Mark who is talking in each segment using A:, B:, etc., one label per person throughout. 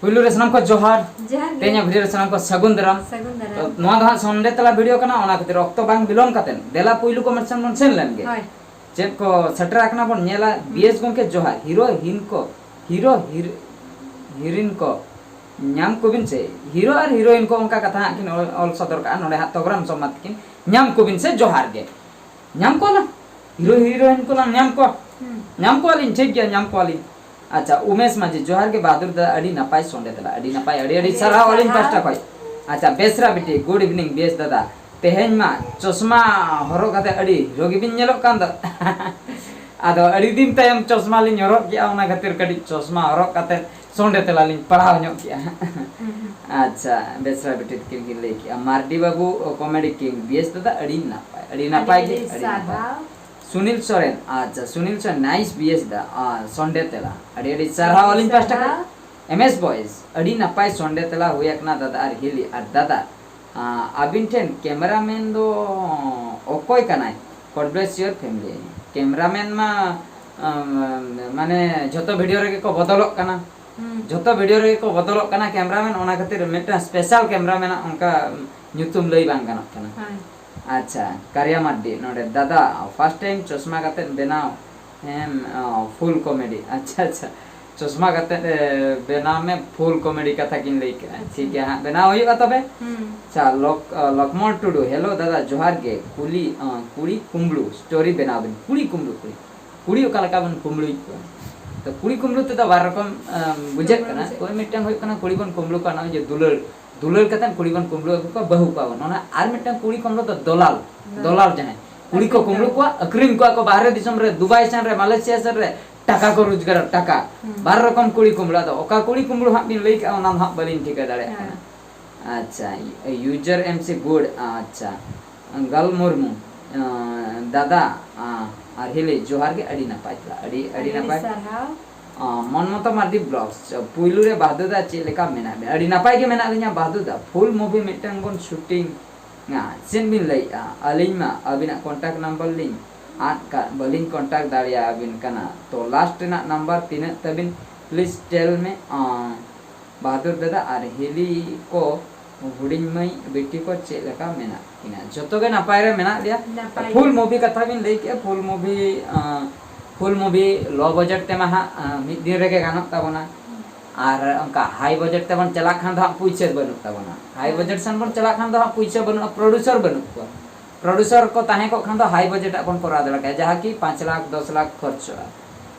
A: पुलु रे सनम को जोहार
B: जोहार
A: ते냐 वीडियो रे सनम को सगुन दराम तो नोआ दा संडे तला वीडियो कना ओना खातिर रक्त बांग बिलोन कातेन देला पुलु को मरसन मन सेन लेनगे चेक को सटर आकना बन नेला बीएस गोंके जोहार हीरो हिरोइन को ᱧᱟᱢ ᱠᱚᱵᱤᱱ ᱥᱮ हीरो और हीरोइन को उनका कथा किन ऑल सदर का नोडे हाथ तोग्राम सम्मत किन ᱧᱟᱢ ᱠᱚᱵᱤᱱ से जोहार गे ᱧᱟᱢ को ला हीरो हीरोइन को ला ᱧᱟᱢ को लिन ठीक गया ᱧᱟᱢ को लिन अच्छा उमेश माजी जोहार के बहादुर दा अडी नपाय सोंडे तला अडी नपाय अडी सारा वालिन पास्टा कोई अच्छा बेसरा बेटी गुड इवनिंग बेस दादा तेहेन मा चश्मा हरो काते अडी रोगी बिन नेलो कान द आदो अडी दिन तायम चश्मा लिन हरो किया ओना खातिर कडी चश्मा हरो काते सोंडे तला लिन पढ़ाव ᱧᱚᱜ किया अच्छा बेसरा बेटी किन ले किया मार्डी बाबू कॉमेडी किंग बेस दादा अडी नपाय के सुनील सोरेन अच्छा सुनील सोरेन नाइस बीएस दा संडे तेला अडी सारा वालिन पास्टा का एमएस बॉयज अडी नपाय संडे तेला हुयकना दादा आर हिली आर दादा अबिन ठेन कैमरामैन दो ओकोय कनाय God bless your family cameraman मा माने जतो वीडियो रे को बदलक कना जतो वीडियो रे को बदलक कना कैमरामैन ओना खातिर मेटा स्पेशल कैमरामैन उनका ᱧᱩᱛᱩᱢ लई बांग गानक कना अच्छा कारिया माड्डी नोडे दादा फर्स्ट टाइम चश्मा काते बनाव हम फुल कॉमेडी अच्छा चश्मा काते बनाव में फुल कॉमेडी कथा किन लई के ठीक है हां बनाव होइगा तबे अच्छा लकमल टुडू हेलो दादा जोहार गे कुड़ी कुंबलू स्टोरी बनाव बिन कुड़ी कुंबलू कुड़ी ओका लका बन कुंबलू तो कुड़ी कुंबलू तो बार रकम बुझे कना कोई मिटन होय कना कुड़ी बन कुंबलू कना जे दुलर कतन कुड़ी बन कुंबलू को बहु का ओना आर मिटन कुड़ी कुंबलू तो दलाल जने कुड़ी को कुंबलू को अक्रिम को बाहर दिसम रे दुबई सन रे मालয়েশিয়া सन रे टाका को रोजगार टाका बार रकम कुड़ी कुंबलू तो ओका कुड़ी कुंबलू हा बिन लई का ओना हा बलिन ठिका दाड़े अच्छा यूजर एमसी गुड अच्छा गल मुर्मू दादा आर हेले जोहार के अडी नपाय अडी नपाय मनमतो मार्डी ब्लॉग्स पुइलु रे बहादुर दा चे लेका मेना अडी नपाय के मेना लिया बहादुर दा फुल मूवी मिटन बन शूटिंग ना सेन बिन लई अलिन मा अबिना कांटेक्ट नंबर लिन आट का बलिन कांटेक्ट दाड़िया अबिन कना तो लास्ट ना नंबर 3 तबिन प्लीज टेल में बहादुर दादा आर हेली को हुडिन मई बेटी को चे लेका मेना किना जतो के नपाय रे मेना लिया फुल मूवी कथा बिन लई के फुल मूवी लो बजट ते मा मिड दिन रे के गानक ताबना आर उनका हाई बजट ते बन चला खान दा पुइसे बनु ताबना हाई बजट सन बन चला खान दा पुइसे बनु प्रोड्यूसर को ताहे को खान दा हाई बजट अपन करा दला के जहा की 5 लाख 10 लाख खर्च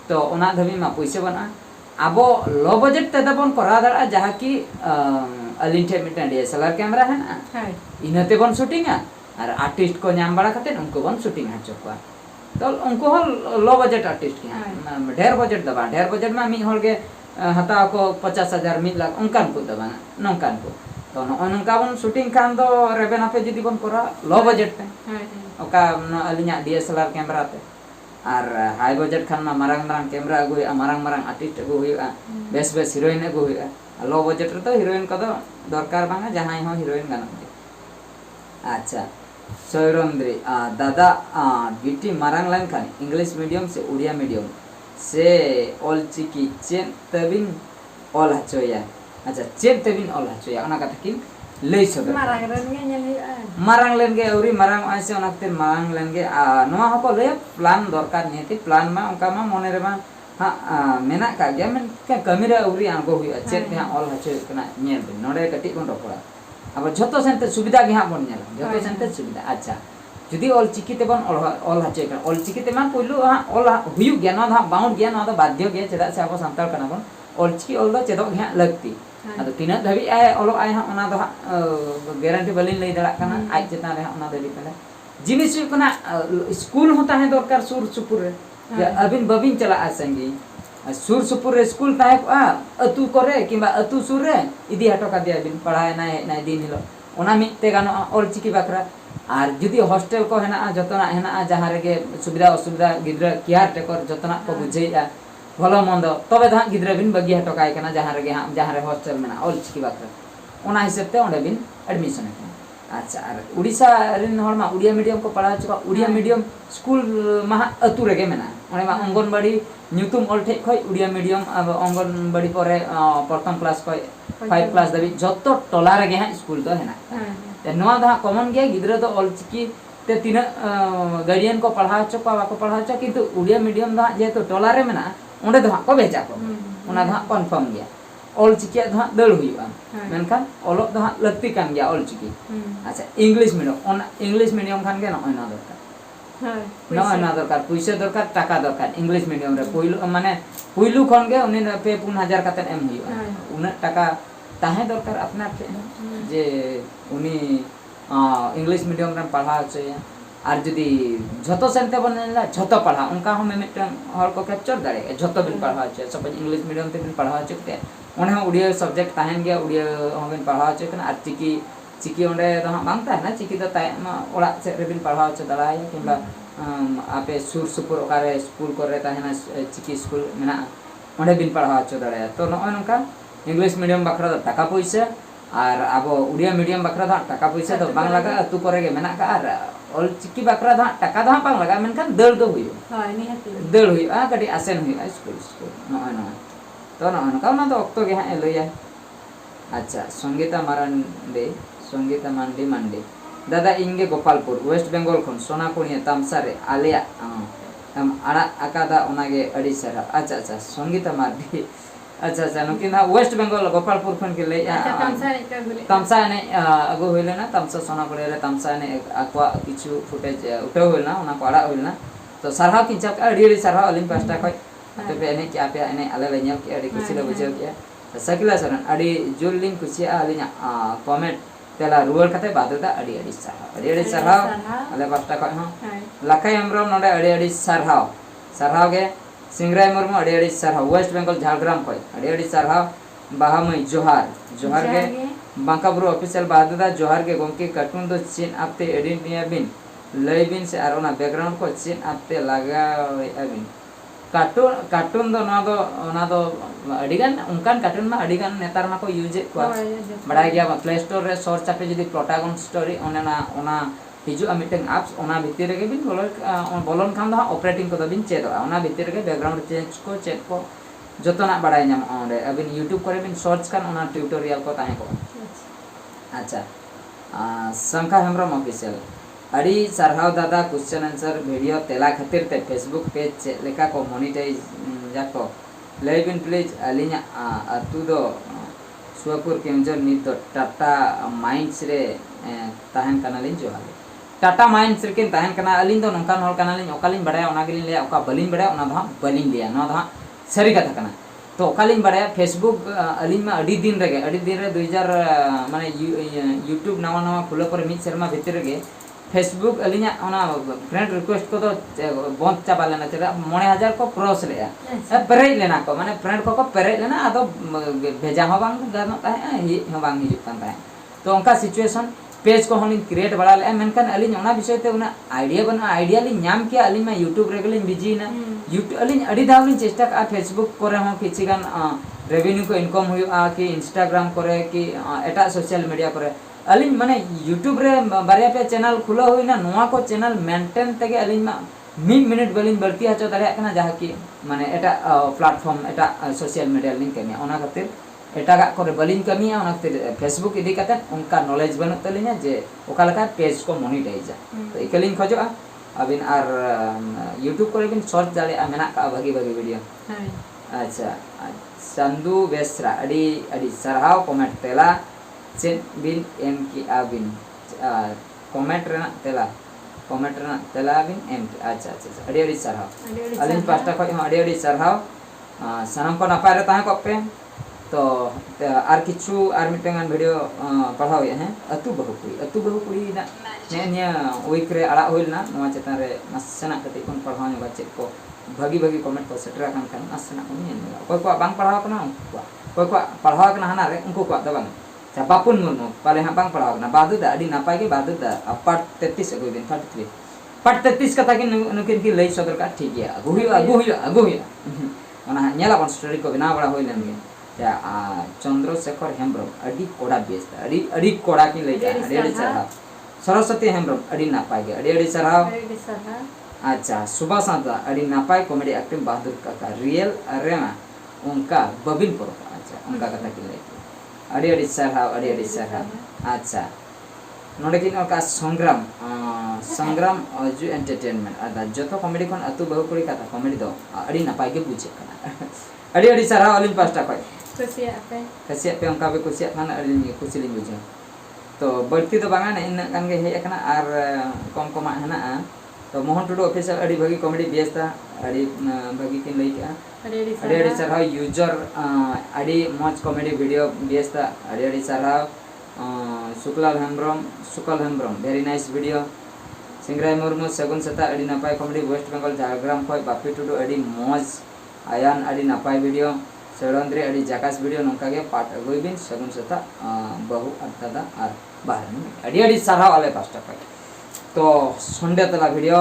A: तो ओना धबी मा पुइसे बना आबो लो बजट ते दबन करा दला जहा की अलिंठे मिटन डीएसएलआर कैमरा है ना इनते बन शूटिंग और आर्टिस्ट को नाम बड़ा खाते उनको बन शूटिंग हचो को तो उनको लो बजट आर्टिस्ट के ढेर बजट में मी होल के हता को 50,000 1 लाख उनकान को दबा नौकान को तो नौका बन शूटिंग खान दो रेबेना पे जदी बन करा लो बजट पे ओका अलिया डीएसएलआर कैमरा ते और हाई बजट खान मा मारंग कैमरा अगु मारंग आर्टिस्ट अगु हुआ बेस हीरोइन अगु हुआ लो बजट रे तो हीरोइन को दरकार बांगा जहां हो हीरोइन गाना अच्छा सौरंद्री दादा बीटी मारंग लाइन खान इंग्लिश मीडियम से उड़िया मीडियम से ऑल चिकी चेन तबिन ऑल हचोया अच्छा चेन तबिन ऑल हचोया ओना कथा किन लई सदर मारंग लेन गे औरी मारंग आसे ओना खातिर मारंग लेन गे नोआ हको ले प्लान दरकार नेति प्लान मा उनका मा मने रे मा मेना का गया में कमी रे औरी आगो हुई चेन ते ऑल हचोय कना नेल नोडे कटी बन रखोड़ा अब झतो सेनते सुविधा गे हा बन नेल झतो सेनते सुविधा अच्छा जुदी ऑल चिकी ते बन ऑल हचोय कना ऑल चिकी ते मा पहिलु ऑल हुयु गया ना बाउंड गया ना बाध्य गया चेदा से अब संताल कना बन ऑल चिकी ऑल दो चेदो गे लगती अद तिना धबी आय ऑलो आय हा ओना दो गारंटी बलिन लई दला कना आज चेता रे ओना धबी कना जिनिस कना स्कूल होता है दरकार सुर सुपुर रे अबिन बबिन चला आसंगी सुर सुपुर रे स्कूल ताहे अतु करे किबा अतु सुर रे इदी हटो का दिया बिन पढ़ाए ना दिन हिलो ओना मिते गानो ऑल चिकी बाकरा आर जदी हॉस्टल को हेना जतना हेना जहां रे सुविधा असुविधा गिद्रा केयर टेकर जतना को बुझेया भलो मंद तबे दा गिद्रा बिन बगी हटो काय कना जहां रे हॉस्टल मेना ऑल चिकी बाकरा ओना हिसाब ते ओंडे बिन एडमिशन है अच्छा आर उड़ीसा रिन हरमा उड़िया मीडियम को पढ़ा चुका उड़िया मीडियम स्कूल महा अतु रे के मेना ᱚᱱᱮ ᱢᱟ ᱚᱝᱜᱚᱱᱵᱟᱲᱤ ᱧᱩᱛᱩᱢ ᱚᱞ ᱴᱷᱮᱡ ᱠᱷᱚᱡ ᱩᱲᱤᱭᱟ ᱢᱤᱰᱤᱭᱟᱢ ᱚᱝᱜᱚᱱᱵᱟᱲᱤ ᱯᱚᱨᱮ ᱯᱨᱚᱛᱷᱚᱢ ᱠᱞᱟᱥ ᱠᱷᱚᱡ 5 ᱠᱞᱟस ᱫᱷᱟᱹᱵᱤᱡ ᱡᱚᱛᱚ ᱴᱚᱞᱟ ᱨᱮᱜᱮ ᱦᱟᱸᱜ ᱥᱠᱩल ᱫᱚ ᱦᱮᱱᱟᱜ ᱱᱚᱣᱟ ᱫᱚ ᱦᱟᱸᱜ कॉमन गया गिद्रा दो ऑलचिकी ते तीना गार्डियन को पढ़ा हचो को बाको पढ़ा हचो किंतु उड़िया मीडियम दा जेहेतु टोला रे मेना ओंडे दो हां को भेजा को ओना दा कन्फर्म गया ऑलचिकी दा हां दड़ हुइबा मेनखान ओलोक दा हां लक्ति कान गया ऑलचिकी अच्छा इंग्लिश मीडियम ओना इंग्लिश मीडियम खान के नय ना दरकार नय ना दरकार पैसा दरकार टाका दरकार इंग्लिश मीडियम रे पहिलो माने पहिलो खन गे उनी 2-3,000 काते एम हुइबा उना टाका ताहे दरकार अपना जे उनी इंग्लिश मीडियम रे पढ़ा होचया और जदी झतो सेनते बनला झतो पढ़ा उनका हम मिटन हर को कैप्चर दाड़े झतो बिन पढ़ा होचया सब इंग्लिश मीडियम ते बिन पढ़ा होचते ओने उड़िया सब्जेक्ट ताहेन गया उड़िया हम बिन पढ़ा होचय कना और चिकी ओंडे दो हां बांग ताहेना चिकी दो ताय ओड़ा से रे बिन पढ़ा होच दाड़ाय किंबा आपे सुर सुपुर ओकारे स्कूल करे ताहेना चिकी स्कूल मेना ओंडे बिन पढ़ा होच दाड़ाय तो नय नका इंग्लिश मीडियम बखरा टाका पैसा और अब उड़िया मीडियम बखरा दा टाका पैसा तो बांग लगा अतु करे गे मेना का और ऑल चिकी बखरा दा टाका दा बांग लगा मेनखान दड़ दो हुई हां निहाती दड़ हुई आ कडी आसेन हुई स्कूल नय नय तो नय नका ना तो ऑक्टो गे हां लइया अच्छा संगीता मांडी दादा इंगे गोपालपुर वेस्ट बेंगल खन सोनाकुणी तामसा रे आलिया आड़ा आकादा ओनागे अड़ी सरा अच्छा अच्छा संगीता मांडी अच्छा अच्छा नुकिन वेस्ट बेंगल गोपालपुर खन के ले तमसा ने अगु होइले ना तमसा सोनाकुड़ी रे तमसा ने आक्वा किछु फुटेज उठाव होइल ना ओना को आड़ा होइल ना तो सरहाव किन चक अड़ी सरहाव अलिम पास्टा खय तबे एने के आपे एने आले ले नेल के अड़ी खुशी ले बुझाव के सकिला सरन अड़ी जोर लिंक खुशी आलिना कमेंट तेला रुवाल कते बाददा अड़ी सरहाव आले पास्टा खय हां लखाय हमरो नोडे अड़ी सरहाव गे सिंगराय मुर्मू अड़ी सरहाव वेस्ट बेंगल झारग्राम खय अड़ी सरहाव बाहामई जोहार गे बांकाबुरु ऑफिशियल बाददा जोहार गे गोंके कार्टून दो चीन आपते एडिट निया बिन लय बिन से आरोना बैकग्राउंड को चीन आपते लगावे अबिन कार्टून दो ना दो अडिगान उनकान कार्टून मा अडिगान नेतार मा को यूज को बड़ा गया प्ले स्टोर रे सर्च आपे जदी प्रोटैगन स्टोरी ओना हिजु मिटिंग एप्स ओना भितर रे बिन बोलन खान दा ऑपरेटिंग को बिन चेद ओना भितर रे बैकग्राउंड चेंज को जतना बड़ाय नाम ओंडे अबिन यूट्यूब करे बिन सर्च कान ओना ट्यूटोरियल को ताहे को अच्छा संखा हेमरम ऑफिशियल अड़ी सरहाव दादा क्वेश्चन आंसर वीडियो तेला खातिर ते फेसबुक पेज चे लेका को मोनेटाइज जाको लेबिन प्लीज अलिना अतु दो सुपुर केमजर नित टाटा माइंड्स रे ताहन कनालिन जोहाले टाटा माइंड्स रे किन ताहन कना अलिन दो नोंकान होल कनालिन ओकालिन बडाय ओना गिलिन ले ओका बलिन बडाय ओना दा बलिन लिया नो दा सरी कथा कना तो ओकालिन बडाय फेसबुक अलिन मा अडी दिन रे 2000 माने यूट्यूब नवा खुलो पर मित शर्मा भीतर रे फेसबुक अलिना ओना फ्रेंड रिक्वेस्ट को तो बंद चाबा लेना चला 9000 को क्रॉस लेया पेरेज लेना को माने फ्रेंड को पेरेज लेना आदो भेजा हो बांग गानो ताहे ही हो बांग हिजुक कान ताहे तो उनका सिचुएशन पेज को हम क्रिएट बड़ा ले मेनखान अलिन ओना विषय ते उना आइडिया लि नाम के अलिन मा यूट्यूब रे गलिन बिजी ना यूट्यूब अलिन अडी दावलिन चेष्टा का फेसबुक करे हो किछि गान रेवेन्यू को इनकम हुआ कि इंस्टाग्राम करे कि एटा सोशल मीडिया करे अलिन माने यूट्यूब रे बारिया पे चैनल खुलो हुईना नोआ को चैनल मेंटेन तेगे अलिन मा 1 मिनट बलिन बढ़ती हचो दाड़े कना जहा कि माने एटा प्लेटफॉर्म एटा सोशल मीडिया लिंक कमिया ओना खातिर एटा का करे बलिन कमिया ओना खातिर फेसबुक इदी कते उनका नॉलेज बनु तलिना जे ओका लका पेज को मोनेटाइज तो इकलिन खोजोआ अबिन आर यूट्यूब करे बिन सर्च दाड़े मेना का भागी वीडियो अच्छा संदू बेसरा अडी सरहाव कमेंट तेला चेन बिन एम की आबिन कमेंट रेना तेला बिन एम अच्छा अडी सरहाव अलिन पास्टा खय अडी सरहाव सनम को नपाय रे ताहे को पे तो आर किछु आर मिटेंगान वीडियो पढ़ाव है अतु बहु कुड़ी ना ने वीक रे आड़ा होइल ना नोआ चेतन रे नसना कति कोन पढ़ाव ने बच्चे को भागी कमेंट को सेटर कान कान नसना को ने कोई को बांग पढ़ाव कना कोई को पढ़ाव कना हना रे उनको को द बांग बापुन मुर्मू पाले हाँ बांग पढ़ाव ना बादुदा अडी नापाय के बादुदा पार्ट 33 अगुई बिन पार्ट 33 कथा कि नुकिन की लई सदर का ठीक है अगु हुआ ओना नेला बन स्टोरी को बना बड़ा होइलन गे या चंद्रशेखर हेम्ब्रम अडी कोड़ा बेस अडी कोड़ा की लई जा अडी सरहाव सरस्वती हेम्ब्रम अडी नापाय गे अडी सरहाव अच्छा सुभाष हांसदा अड़ी नापाय कॉमेडी एक्टिंग बहादुर काका रियल रेमा उनका बबिन परो अच्छा उनका कथा की लई अड़ी सारहाव अच्छा नोडे किन का संग्राम संग्राम अजू एंटरटेनमेंट आदा जतो कॉमेडी खन अतु बहु कुड़ी कथा कॉमेडी दो अड़ी नापाय के बुझे कना अड़ी सारहाव अलिन पास्टा खय कुसिया पे उनका भी कुसिया खान अलिन खुशी लिन बुझे तो बढ़ती तो बांगा इन कान गे हे कना आर कम कम हना तो मोहन टुडू ऑफिशियल अड़ी भागी कॉमेडी बेस्ता अड़ी भागी किन लई का अड़ी सारहाव यूजर अड़ी मौज कॉमेडी वीडियो बेस्ता अड़ी सारहाव Sukal Hembram very nice video Singrai Murmu सगुन सता अड़ी नापाय कॉमेडी वेस्ट बंगाल झारग्राम खय बापी टुडू अड़ी मौज आयान अड़ी नापाय वीडियो सेड़ंद्री अड़ी जाकास वीडियो नौका के पाठ अगुबिन सगुन सता बहु अर्थादा और बाहर अड़ी सारहाव आले पास्टा खय तो संडे तला वीडियो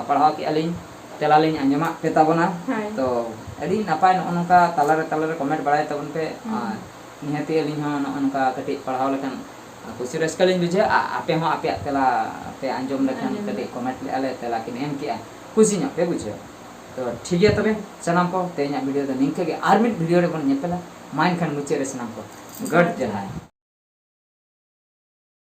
A: पढ़ाव के अलिन तेला लिन अंजमा पे ताबना तो अड़ी नापाय नोनका तालारे कमेंट बाय तबन पे निहती अलिन हो नोनका कटी पढ़ाव लेखन खुशी रस्का लिन बुझे आपे हो आपे तेला पे अंजम लेखन कटी कमेंट ले आले तेला किन एम के खुशी न पे बुझे तो ठीक है तबे सनाम को तेना वीडियो द निंके के आर मिड वीडियो रे बन नेपला माइन खान मुचे रे सनाम को गड जहाय।